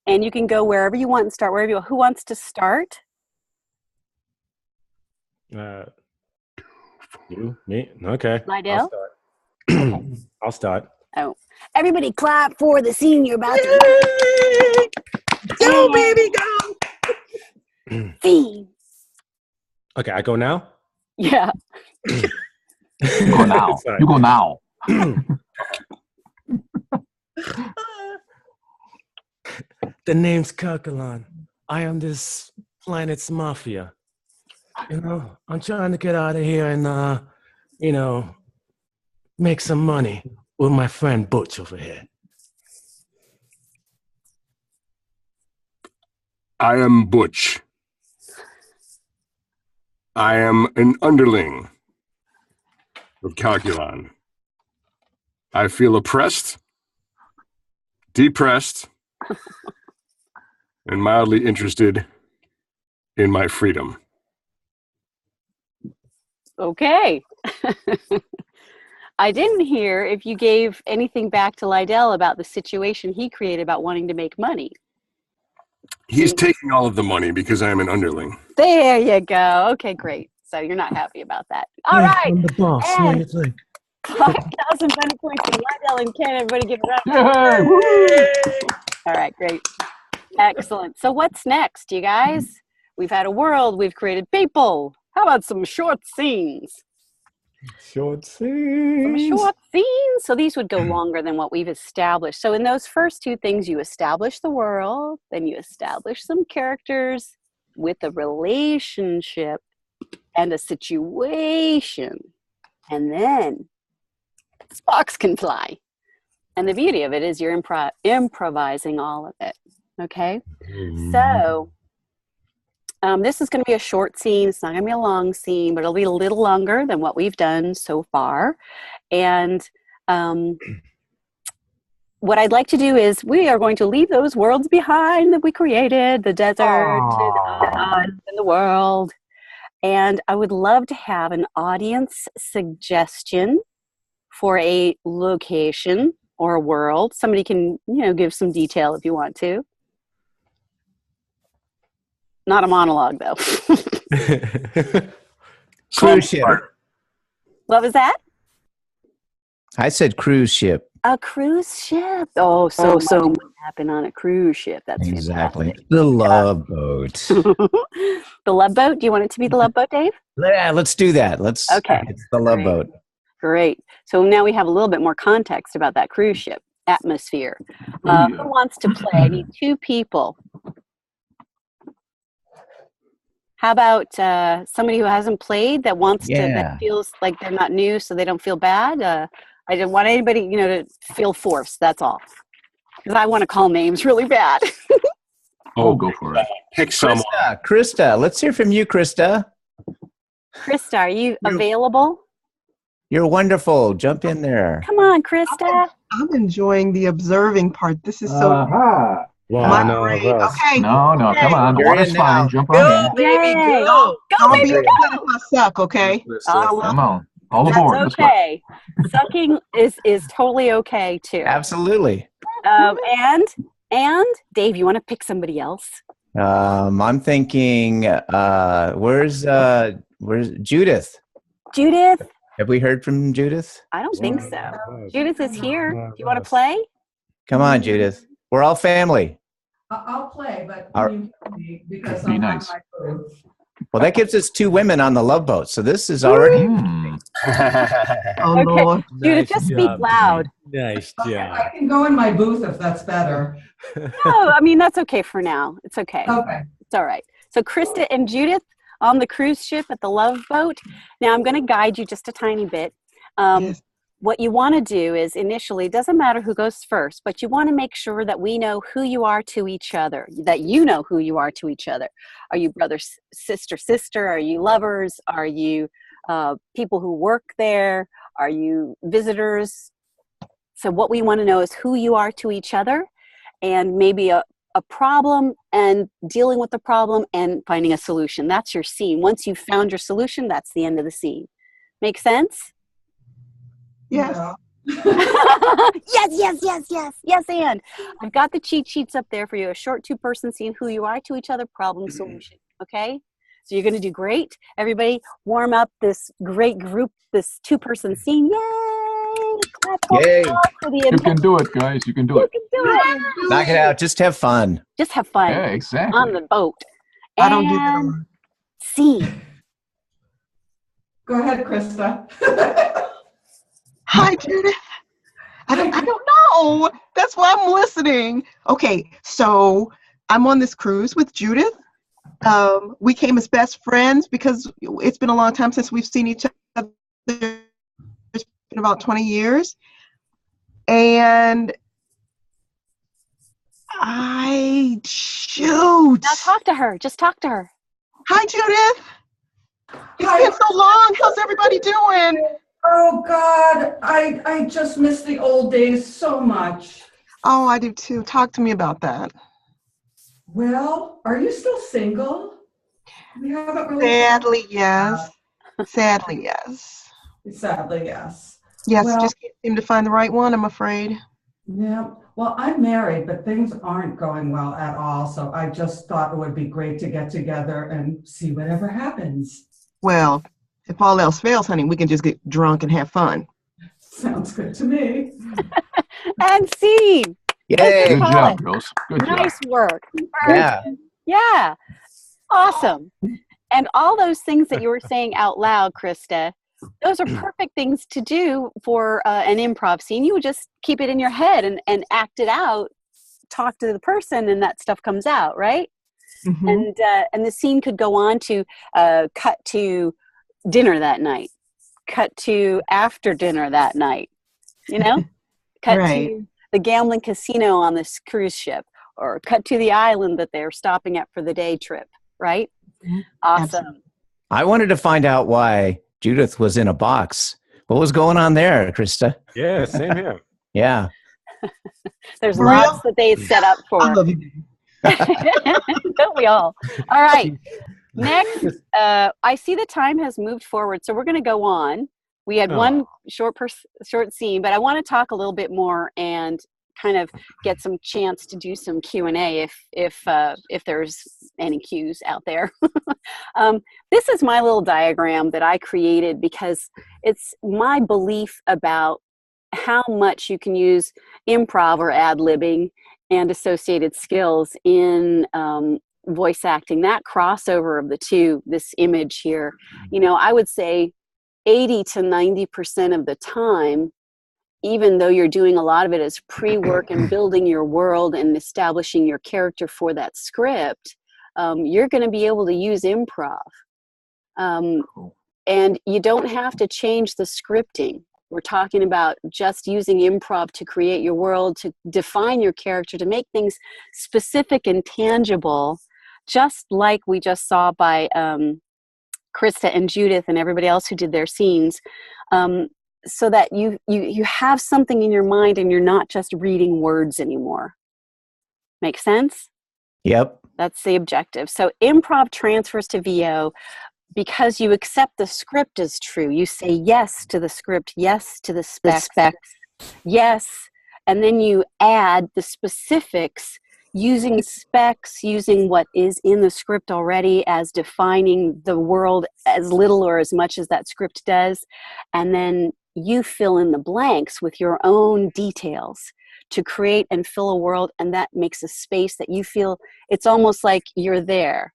And you can go wherever you want and start wherever you want. Who wants to start? 2, 4, You, me? Okay. Lydell? I'll start. Oh, everybody clap for the scene you're about to. Go, baby, go. Scene. Okay, I go now? Yeah. You go now. Sorry. You go now. The name's Kirkalon. I am this planet's mafia. You know, I'm trying to get out of here and, you know, make some money with my friend Butch over here. I am Butch. I am an underling of Calculon. I feel oppressed, depressed, and mildly interested in my freedom. Okay. I didn't hear if you gave anything back to Lydell about the situation he created about wanting to make money. He's taking all of the money because I am an underling. There you go. Okay, great. So you're not happy about that. All right. I'm the boss. And What do you think? 5,000 benefit points to Lydell and Ken. Everybody give it Yay! up. Woo! All right, great. Excellent. So what's next, you guys? We've had a world. We've created people. How about some short scenes? Short Some scenes. short scenes. So these would go longer than what we've established. So in those first two things, you establish the world, then you establish some characters with a relationship and a situation. And then sparks can fly. And the beauty of it is you're improvising all of it. Okay? So this is going to be a short scene. It's not going to be a long scene, but it'll be a little longer than what we've done so far. And what I'd like to do is we are going to leave those worlds behind that we created, the desert and the world. And I would love to have an audience suggestion for a location or a world. Somebody can, give some detail if you want to. Not a monologue, though. Cruise ship. What was that? I said cruise ship. A cruise ship. Oh, so would happen on a cruise ship. That's Exactly. fantastic. The Love Boat. The Love Boat. Do you want it to be the Love Boat, Dave? Yeah, let's do that. Okay. It's the Love Boat. Great. So now we have a little bit more context about that cruise ship atmosphere. Who wants to play? I need two people. How about somebody who hasn't played that wants to, that feels like they're not new, so they don't feel bad? I don't want anybody, to feel forced. That's all. Because I want to call names really bad. Oh, go for it. Pick someone. Krista, let's hear from you, Krista. Krista, are you available? You're wonderful. Jump in there. Come on, Krista. I'm enjoying the observing part. This is so. Wow, no, Okay. No, come on. The water's fine. Jump on in. Baby, go. Don't be upset if I suck, okay? Come on. All aboard. That's okay. Sucking is totally okay, too. Absolutely. And Dave, you want to pick somebody else? I'm thinking, where's Judith? Judith? Have we heard from Judith? I don't think so. Judith is here. Do you want to play? Come on, Judith. We're all family. I'll play, but because Be I'm nice. not my crew. Well, that gives us two women on the Love Boat, so this is already. Oh, Okay. Lord. Judith, just speak loud. Nice Okay, job. I can go in my booth if that's better. No, I mean, that's okay for now. It's okay. Okay. It's all right. So Krista and Judith on the cruise ship at the Love Boat. Now I'm going to guide you just a tiny bit. Yes. What you want to do is initially, it doesn't matter who goes first, but you want to make sure that we know who you are to each other, that you know who you are to each other. Are you brother, sister? Are you lovers? Are you people who work there? Are you visitors? So what we want to know is who you are to each other, and maybe a problem and dealing with the problem and finding a solution. That's your scene. Once you've found your solution, that's the end of the scene. Make sense? Yes. Yes, and I've got the cheat sheets up there for you. A short 2-person scene, who you are to each other, problem, solution. Okay? So you're going to do great. Everybody warm up this great group, this 2-person scene. Yay! Clap, clap, Yay. clap for the You can do it, guys. You can do You it. can do it. Knock it out. Just have fun. Just have fun Yeah, exactly. on the boat. I don't do that And alone. scene. Go ahead, Krista. Hi, Judith. I don't know. That's why I'm listening. Okay, so I'm on this cruise with Judith. We came as best friends because it's been a long time since we've seen each other. It's been about 20 years. And shoot. Now talk to her. Just talk to her. Hi, Judith. It's been so long. How's everybody doing? Oh God, I just miss the old days so much. Oh, I do too. Talk to me about that. Well, are you still single? We haven't really. Sadly, yes. Sadly, yes. Sadly, yes. Yes, Well, just can't seem to find the right one, I'm afraid. yeah. Well, I'm married, but things aren't going well at all. So I just thought it would be great to get together and see whatever happens. Well, if all else fails, honey, we can just get drunk and have fun. Sounds good to me. And scene. Yay. Good job, girls. Good job. Nice work. Yeah. Yeah. Awesome. And all those things that you were saying out loud, Krista, those are perfect things to do for an improv scene. You would just keep it in your head and act it out, talk to the person, and that stuff comes out, right? Mm-hmm. And the scene could go on to cut to dinner that night, cut to after dinner that night, you know, cut Right. to the gambling casino on this cruise ship, or cut to the island that they're stopping at for the day trip, right? Awesome. Absolutely. I wanted to find out why Judith was in a box. What was going on there, Krista? Yeah, same here. Yeah. There's For lots real? that they set up for. I love you. Don't we all? All right. Next, I see the time has moved forward, so we're going to go on. We had one short scene, but I want to talk a little bit more and kind of get some chance to do some Q&A if there's any Q's out there. This is my little diagram that I created because it's my belief about how much you can use improv or ad-libbing and associated skills in voice acting, that crossover of the two, this image here. You know, I would say 80 to 90% of the time, even though you're doing a lot of it as pre-work and building your world and establishing your character for that script, you're going to be able to use improv. And you don't have to change the scripting. We're talking about just using improv to create your world, to define your character, to make things specific and tangible, just like we just saw by Krista and Judith and everybody else who did their scenes, so that you have something in your mind and you're not just reading words anymore. Make sense? Yep. That's the objective. So improv transfers to VO because you accept the script as true. You say yes to the script, yes to the specs, yes, and then you add the specifics using specs, using what is in the script already as defining the world as little or as much as that script does. And then you fill in the blanks with your own details to create and fill a world. And that makes a space that you feel, it's almost like you're there.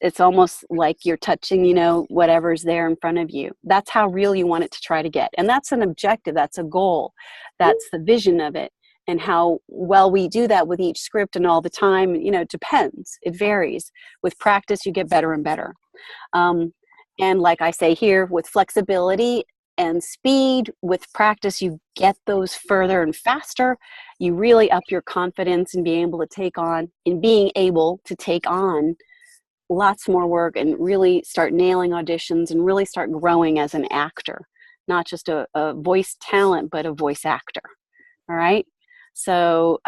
It's almost like you're touching, you know, whatever's there in front of you. That's how real you want it to try to get. And that's an objective. That's a goal. That's the vision of it. And how well we do that with each script and all the time, you know, it depends. It varies. With practice, you get better and better. And like I say here, with flexibility and speed, with practice, you get those further and faster. You really up your confidence in being able to take on lots more work and really start nailing auditions and really start growing as an actor, not just a voice talent, but a voice actor. All right. So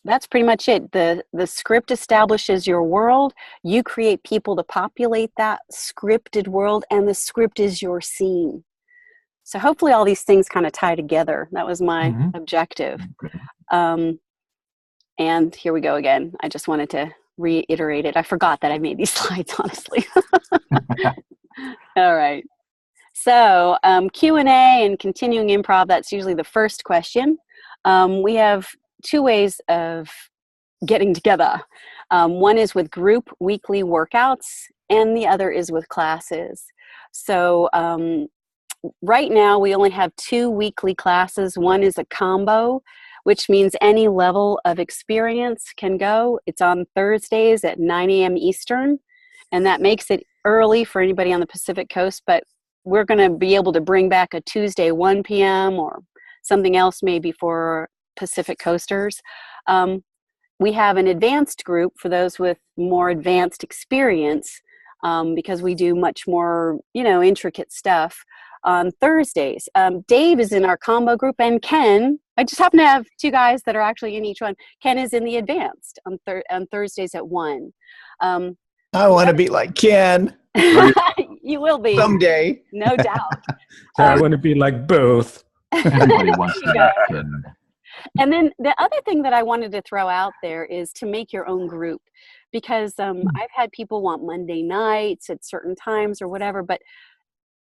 that's pretty much it. The script establishes your world. You create people to populate that scripted world, and the script is your scene. So hopefully all these things kind of tie together. That was my objective. And here we go again. I just wanted to reiterate it. I forgot that I made these slides, honestly. All right. So Q&A and continuing improv, that's usually the first question. We have two ways of getting together. One is with group weekly workouts, and the other is with classes. So right now we only have 2 weekly classes. One is a combo, which means any level of experience can go. It's on Thursdays at 9 a.m. Eastern, and that makes it early for anybody on the Pacific Coast, but we're going to be able to bring back a Tuesday 1 p.m. or something else maybe for Pacific Coasters. We have an advanced group for those with more advanced experience because we do much more, intricate stuff on Thursdays. Dave is in our combo group, and Ken, I just happen to have 2 guys that are actually in each one. Ken is in the advanced on Thursdays at 1. I want to be like Ken. You will be. Someday. No doubt. I want to be like both. Everybody wants to be Ken. And then the other thing that I wanted to throw out there is to make your own group, because I've had people want Monday nights at certain times or whatever, but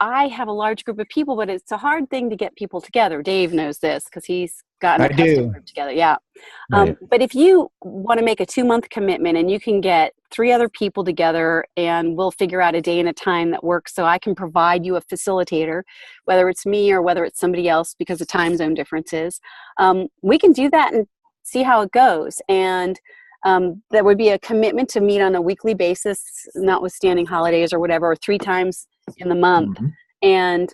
I have a large group of people, but it's a hard thing to get people together. Dave knows this because he's gotten a custom group together. Yeah. Right. But if you want to make a 2-month commitment and you can get 3 other people together, and we'll figure out a day and a time that works, so I can provide you a facilitator, whether it's me or whether it's somebody else because of time zone differences, we can do that and see how it goes. And there would be a commitment to meet on a weekly basis, notwithstanding holidays or whatever, or 3 times in the month. And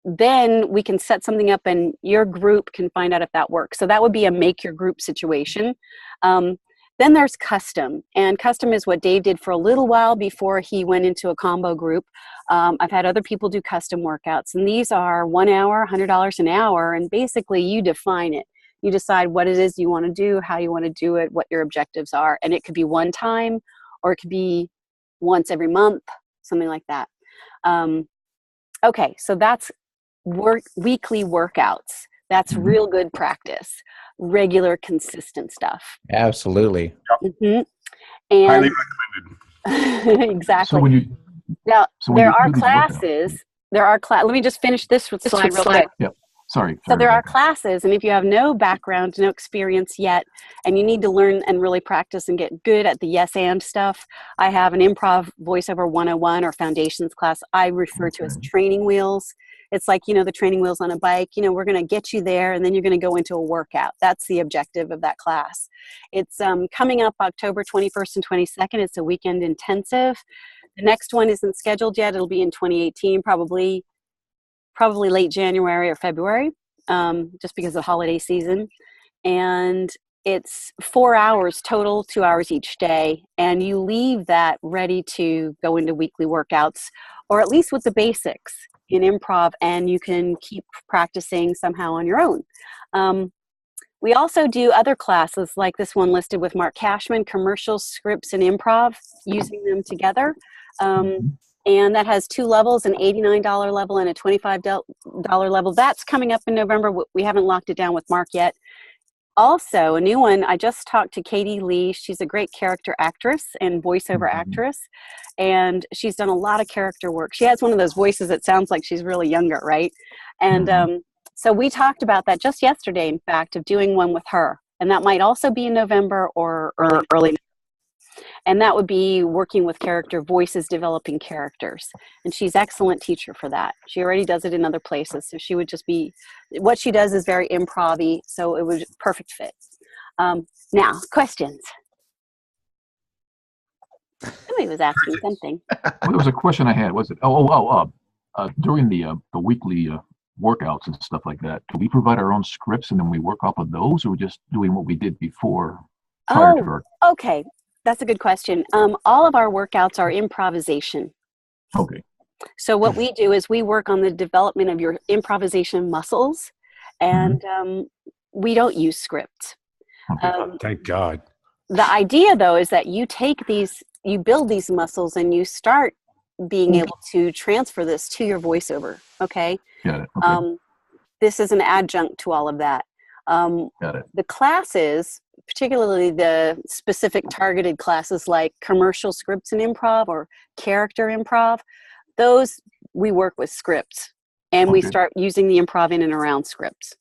then we can set something up and your group can find out if that works. So that would be a make your group situation. Then there's custom, and custom is what Dave did for a little while before he went into a combo group. I've had other people do custom workouts, and these are 1 hour, $100 an hour, and basically you define it. You decide what it is you want to do, how you want to do it, what your objectives are, and it could be one time or it could be once every month, something like that. Okay, so that's weekly workouts. That's real good practice, regular, consistent stuff. Absolutely. And Highly recommended. exactly. So when you there are classes. Let me just finish this slide real quick. Yep. Sorry. So there are classes, and if you have no background, no experience yet, and you need to learn and really practice and get good at the yes and stuff, I have an Improv Voiceover 101 or Foundations class I refer to as training wheels. It's like, the training wheels on a bike. We're going to get you there, and then you're going to go into a workout. That's the objective of that class. It's coming up October 21st and 22nd. It's a weekend intensive. The next one isn't scheduled yet. It'll be in 2018, probably late January or February, just because of holiday season. And it's 4 hours total, 2 hours each day. And you leave that ready to go into weekly workouts, or at least with the basics in improv, and you can keep practicing somehow on your own. We also do other classes like this one listed with Mark Cashman, commercials, scripts, and improv, using them together. And that has 2 levels, an $89 level and a $25 level. That's coming up in November. We haven't locked it down with Mark yet. Also, a new one, I just talked to Katie Lee. She's a great character actress and voiceover actress, and she's done a lot of character work. She has one of those voices that sounds like she's really younger, right? And so we talked about that just yesterday, in fact, of doing one with her. And that might also be in November or early. And that would be working with character voices, developing characters. And she's an excellent teacher for that. She already does it in other places. So she would just be, what she does is very improv-y, so it was perfect fit. Now, questions. Somebody was asking something. Well, there was a question I had. Was it? During the weekly workouts and stuff like that, do we provide our own scripts and then we work off of those, or are we just doing what we did before? Okay. That's a good question. All of our workouts are improvisation. Okay. So what we do is we work on the development of your improvisation muscles, and we don't use scripts. Thank God. The idea, though, is that you take these, you build these muscles, and you start being able to transfer this to your voiceover. Okay. Got it. Okay. This is an adjunct to all of that. Got it. The classes particularly the specific targeted classes like commercial scripts and improv or character improv, those we work with scripts, and we start using the improv in and around scripts.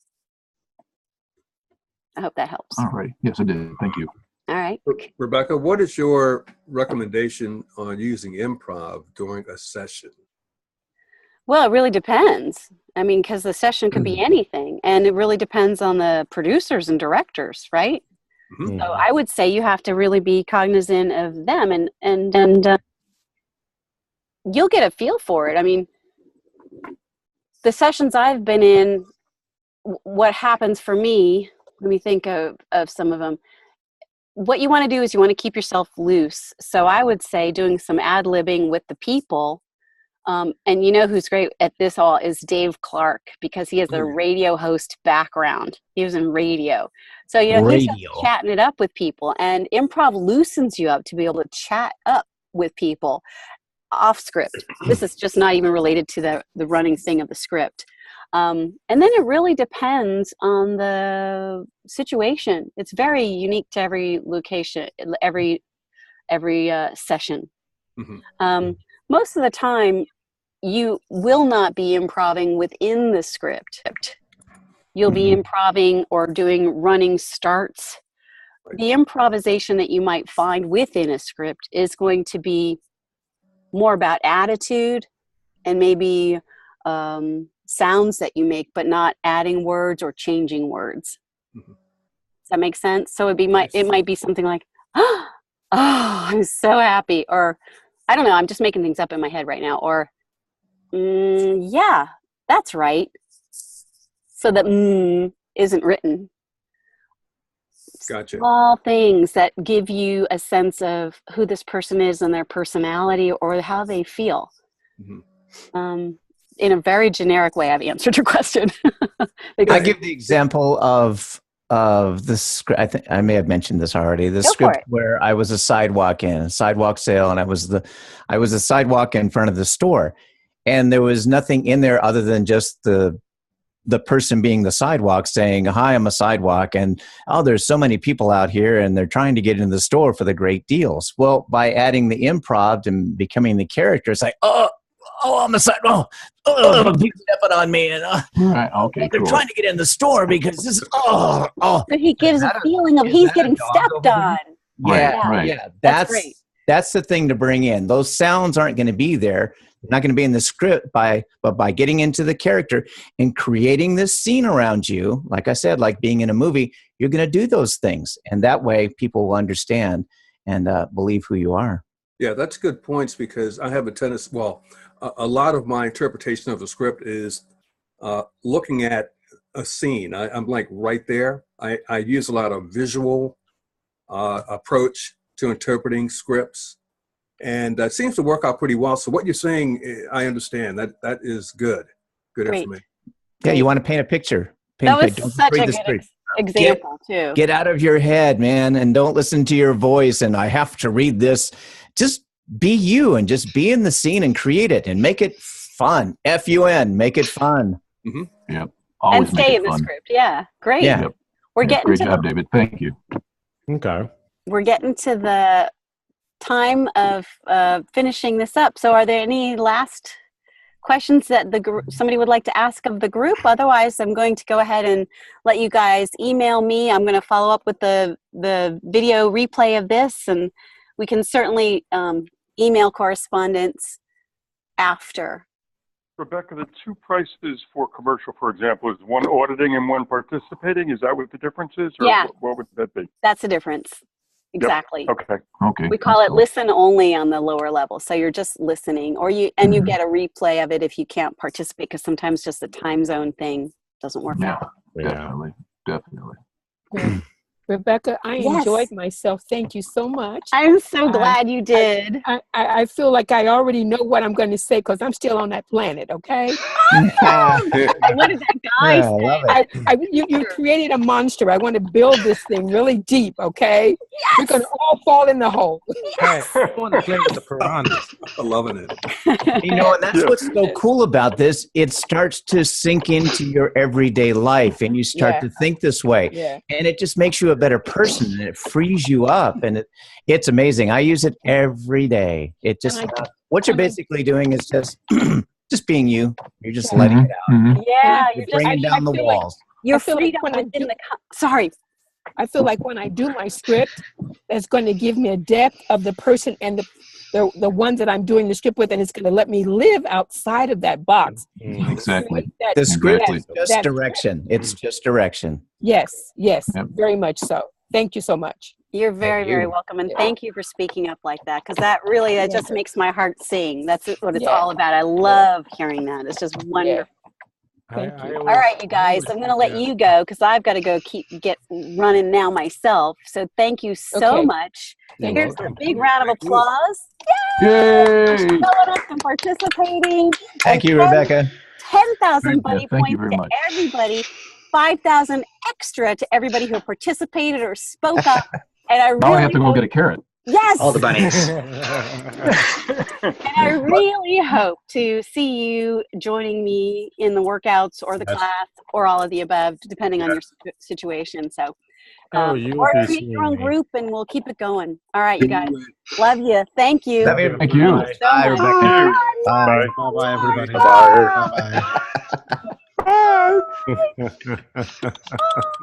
I hope that helps. All right. Yes, it did. Thank you. All right. Rebecca, what is your recommendation on using improv during a session? Well, it really depends. I mean, because the session could be anything, and it really depends on the producers and directors, right? Mm-hmm. So I would say you have to really be cognizant of them, and you'll get a feel for it. I mean, the sessions I've been in, what happens for me, let me think of some of them. What you want to do is you want to keep yourself loose. So I would say doing some ad-libbing with the people. And you know who's great at this all is Dave Clark, because he has a radio host background. He was in radio. So, you know, he's just chatting it up with people. And improv loosens you up to be able to chat up with people off script. This is just not even related to the running thing of the script. And then it really depends on the situation. It's very unique to every location, every session. Mm-hmm. Most of the time, you will not be improving within the script. You'll be improving or doing running starts. The improvisation that you might find within a script is going to be more about attitude and maybe sounds that you make, but not adding words or changing words. Mm-hmm. Does that make sense? So it might be something like, oh, I'm so happy, or I don't know, I'm just making things up in my head right now, or yeah, that's right. So that isn't written. Gotcha. Small things that give you a sense of who this person is and their personality or how they feel. Mm-hmm. In a very generic way, I've answered your question. I give the example of the script. I think I may have mentioned this already. The script where I was a sidewalk sale, and I was a sidewalk in front of the store, and there was nothing in there other than just the person being the sidewalk saying, "Hi, I'm a sidewalk," and oh, there's so many people out here, and they're trying to get into the store for the great deals. Well, by adding the improv and becoming the character, it's like, oh, I'm a sidewalk. Oh, people stepping on me, and right, okay, they're trying to get in the store because this is But he gives a feeling of he's getting stepped on. Yeah. That's great. That's the thing to bring in. Those sounds aren't going to be there. They're not going to be in the script but by getting into the character and creating this scene around you, like I said, like being in a movie, you're going to do those things. And that way people will understand and believe who you are. Yeah, that's good points, because I have a tendency, a lot of my interpretation of the script is looking at a scene. I'm like right there. I use a lot of visual approach to interpreting scripts, and that seems to work out pretty well. So what you're saying, I understand. That is good information. Yeah, you want to paint a picture. That was such a good example too. Get out of your head, man, and don't listen to your voice. And I have to read this. Just be you and just be in the scene and create it and make it fun. F-U-N, make it fun. Mm-hmm. Yep. And stay in the script. Yeah, great. Yeah. Yep. We're getting great job, David. Thank you. Okay. We're getting to the time of finishing this up. So are there any last questions that somebody would like to ask of the group? Otherwise, I'm going to go ahead and let you guys email me. I'm going to follow up with the video replay of this, and we can certainly email correspondence after. Rebecca, the two prices for commercial, for example, is one auditing and one participating. Is that what the difference is? Or Yeah. What would that be? That's the difference. Exactly. Yep. Okay. We call it listen only on the lower level. So you're just listening, or you get a replay of it if you can't participate, because sometimes just the time zone thing doesn't work out. Definitely. Yeah. Rebecca, I enjoyed myself. Thank you so much. I'm so glad you did. I feel like I already know what I'm going to say because I'm still on that planet, okay? What did that guy say? You created a monster. I want to build this thing really deep, okay? Yes! We're going to all fall in the hole. Yes. I want to play with the piranhas. I'm loving it. And that's what's so cool about this. It starts to sink into your everyday life, and you start to think this way. Yeah. And it just makes you better person, and it frees you up, and it's amazing. I use it every day. It just what you're basically doing is just being you. You're just letting it out. Yeah, you're bringing down the walls. You're freedom within the. Sorry. I feel like when I do my script, that's going to give me a depth of the person and the ones that I'm doing the script with, and it's going to let me live outside of that box. Exactly. The script is just direction. It's just direction. Yes, very much so. Thank you so much. You're very, very welcome, and thank you for speaking up like that, because that just makes my heart sing. That's what it's all about. I love hearing that. It's just wonderful. All right, you guys, I'm going to let you go because I've got to go get running now myself. So thank you so much. Here's a big round of applause. Yay! For showing up and participating. Thank you, Rebecca. 10,000 buddy Thank you points very to much. everybody. 5,000 extra to everybody who participated or spoke up. And I Now I have to go get a carrot. Yes. All the bunnies. And I really hope to see you joining me in the workouts or the class or all of the above, depending on your situation. So, or create your own group and we'll keep it going. All right, you guys. Love you. Thank you. Thank you. Bye, Rebecca. Bye. Bye, everybody. Bye. Bye. Bye.